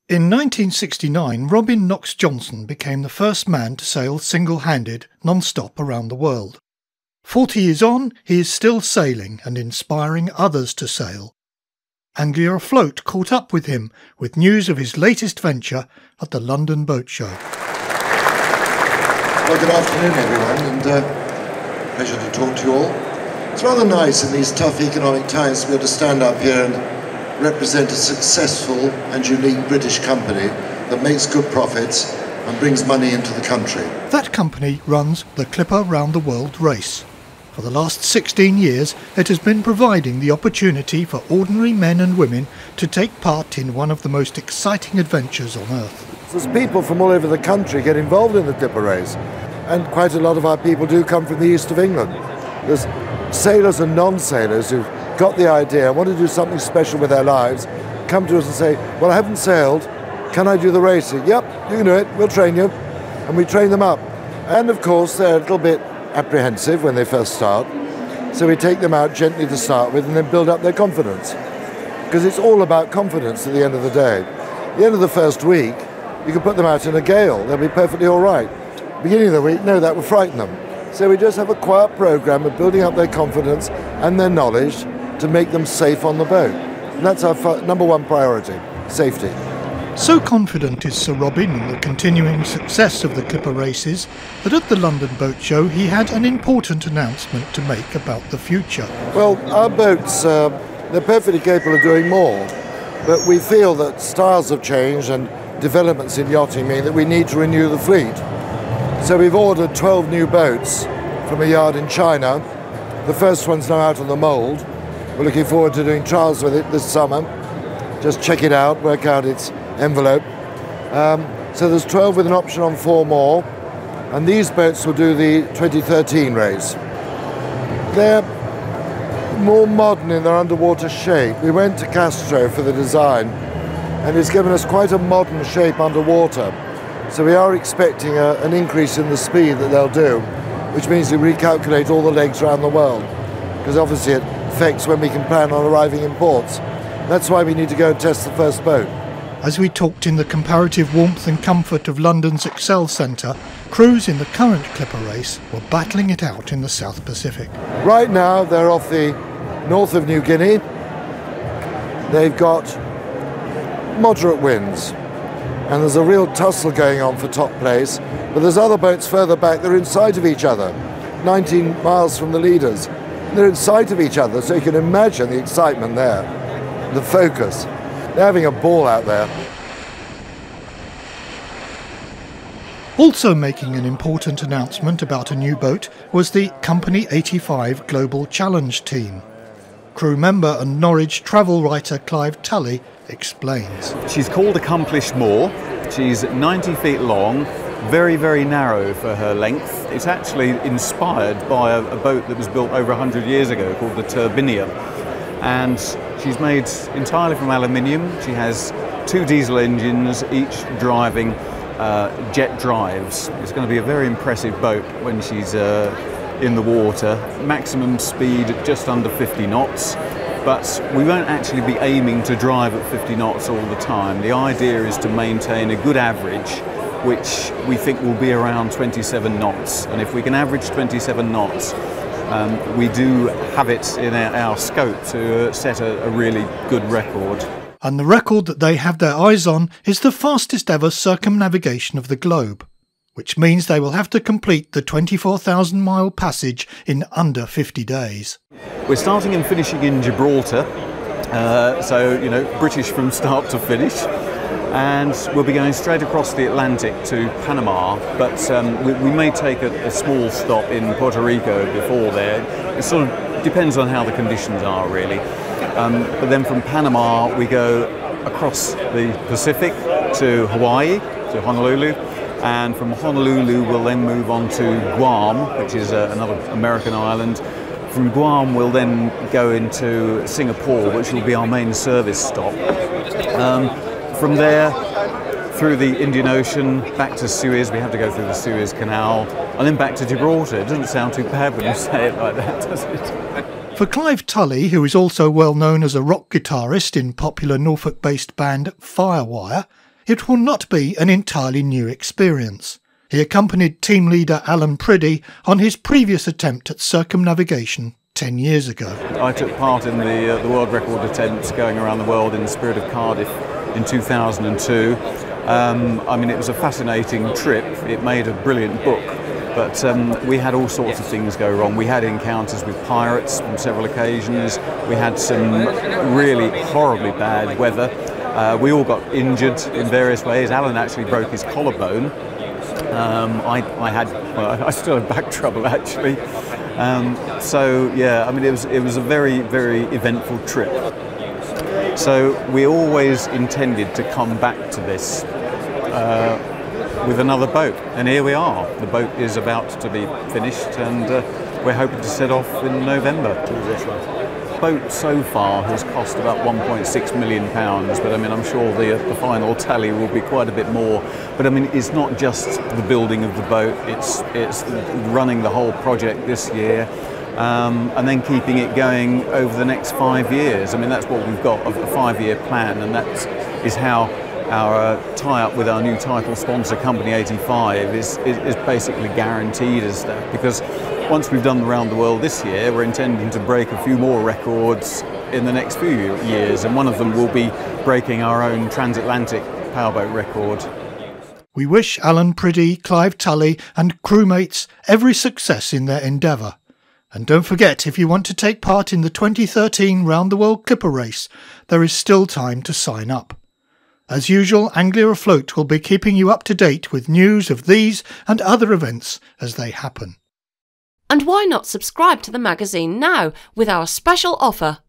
In 1969, Robin Knox-Johnston became the first man to sail single-handed, non-stop around the world. 40 years on, he is still sailing and inspiring others to sail. Anglia Afloat caught up with him with news of his latest venture at the London Boat Show. Well, good afternoon, everyone, and pleasure to talk to you all. It's rather nice in these tough economic times to be able to stand up here and represent a successful and unique British company that makes good profits and brings money into the country. That company runs the Clipper Round the World race. For the last 16 years, it has been providing the opportunity for ordinary men and women to take part in one of the most exciting adventures on Earth. There's people from all over the country get involved in the Clipper race, and quite a lot of our people do come from the east of England. There's sailors and non-sailors who've got the idea, want to do something special with their lives, come to us and say, well, I haven't sailed, can I do the racing? Yep, you can do it, we'll train you. And we train them up. And of course, they're a little bit apprehensive when they first start, so we take them out gently to start with and then build up their confidence. Because it's all about confidence at the end of the day. At the end of the first week, you can put them out in a gale, they'll be perfectly all right. Beginning of the week, no, that would frighten them. So we just have a quiet program of building up their confidence and their knowledge to make them safe on the boat. And that's our number one priority, safety. So confident is Sir Robin in the continuing success of the Clipper races that at the London Boat Show he had an important announcement to make about the future. Well, our boats, they're perfectly capable of doing more, but we feel that styles have changed and developments in yachting mean that we need to renew the fleet. So we've ordered 12 new boats from a yard in China. The first one's now out on the mould. We're looking forward to doing trials with it this summer. Just check it out, work out its envelope. So there's 12 with an option on 4 more, and these boats will do the 2013 race. They're more modern in their underwater shape. We went to Castro for the design, and it's given us quite a modern shape underwater. So we are expecting an increase in the speed that they'll do, which means we recalculate all the legs around the world, because obviously it affects when we can plan on arriving in ports. That's why we need to go and test the first boat. As we talked in the comparative warmth and comfort of London's Excel Centre, crews in the current Clipper race were battling it out in the South Pacific. Right now they're off the north of New Guinea. They've got moderate winds, and there's a real tussle going on for top place, but there's other boats further back that are in sight of each other, 19 miles from the leaders. They're in sight of each other, so you can imagine the excitement there, the focus. They're having a ball out there. Also making an important announcement about a new boat was the Company 85 Global Challenge team. Crew member and Norwich travel writer Clive Tully explains. She's called Accomplished More. She's 90 feet long, very, very narrow for her length. It's actually inspired by a boat that was built over 100 years ago called the Turbinia. And she's made entirely from aluminium. She has 2 diesel engines, each driving jet drives. It's going to be a very impressive boat when she's in the water. Maximum speed at just under 50 knots. But we won't actually be aiming to drive at 50 knots all the time. The idea is to maintain a good average, which we think will be around 27 knots. And if we can average 27 knots, we do have it in our scope to set a really good record. And the record that they have their eyes on is the fastest ever circumnavigation of the globe, which means they will have to complete the 24,000-mile passage in under 50 days. We're starting and finishing in Gibraltar, so, you know, British from start to finish. And we'll be going straight across the Atlantic to Panama, but we may take a small stop in Puerto Rico before there. It sort of depends on how the conditions are, really. But then from Panama we go across the Pacific to Hawaii, to Honolulu, and from Honolulu we'll then move on to Guam, which is another American island. From Guam we'll then go into Singapore, which will be our main service stop. From there, through the Indian Ocean, back to Suez. We have to go through the Suez Canal, and then back to Gibraltar. It doesn't sound too bad when you say it like that, does it? For Clive Tully, who is also well known as a rock guitarist in popular Norfolk-based band Firewire, it will not be an entirely new experience. He accompanied team leader Alan Priddy on his previous attempt at circumnavigation 10 years ago. I took part in the world record attempts going around the world in the spirit of Cardiff in 2002. I mean, it was a fascinating trip. It made a brilliant book, but we had all sorts of things go wrong. We had encounters with pirates on several occasions. We had some really horribly bad weather. We all got injured in various ways. Alan actually broke his collarbone. I still have back trouble actually. So yeah, I mean, it was a very, very eventful trip. So we always intended to come back to this with another boat, and here we are. The boat is about to be finished, and we're hoping to set off in November. The boat so far has cost about £1.6 million, but I mean, I'm sure the final tally will be quite a bit more. But I mean, it's not just the building of the boat, it's running the whole project this year, and then keeping it going over the next 5 years. I mean, that's what we've got, a 5-year plan, and that is how our tie-up with our new title sponsor, Company 85, is basically guaranteed us that, because once we've done around the world this year, we're intending to break a few more records in the next few years, and one of them will be breaking our own transatlantic powerboat record. We wish Alan Priddy, Clive Tully and crewmates every success in their endeavour. And don't forget, if you want to take part in the 2013 Round the World Clipper Race, there is still time to sign up. As usual, Anglia Afloat will be keeping you up to date with news of these and other events as they happen. And why not subscribe to the magazine now with our special offer?